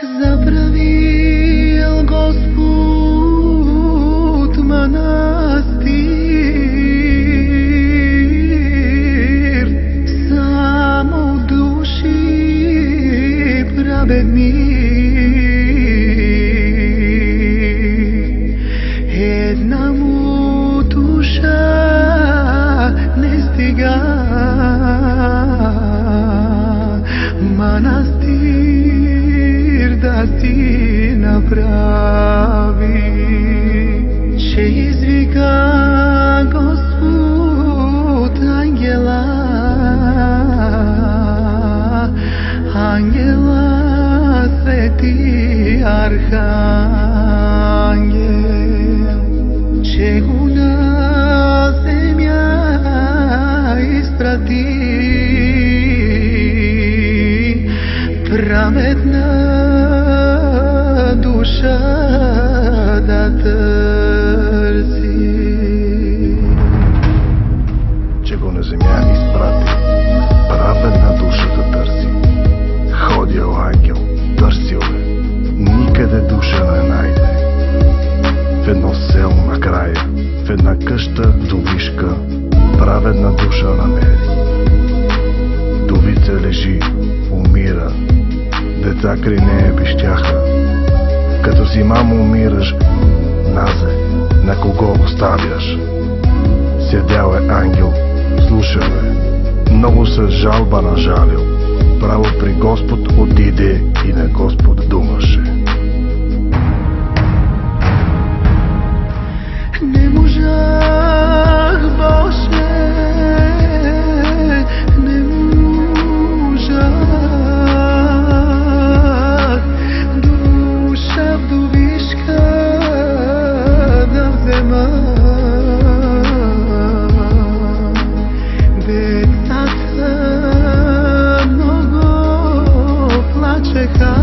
Zapravil Gospod manastir, samo u duši pravedni. Jedna mu duša ne stiga, manastir da si napravi, će izvika Gospod angela, angela sveti arhangel, će go na zemlja isprati, pravedna duša da tърси. Че го на земя изпрати, праведна душа да търси. Ходил ангел, търсил е, никъде душа не найде. В едно село накрая, в една къща вдовишка, праведна душа намери. Вдовица лежи, умира, деца край нея пищяха. Като си мамо умираш, назе, на кого оставяш? Седял е ангел, слушал е, много се жалба нажалил. Право при Господ отиде и на Господ думаше. Не можах, Боже, не можах душа вдовишка да взема. Децата много плачеха,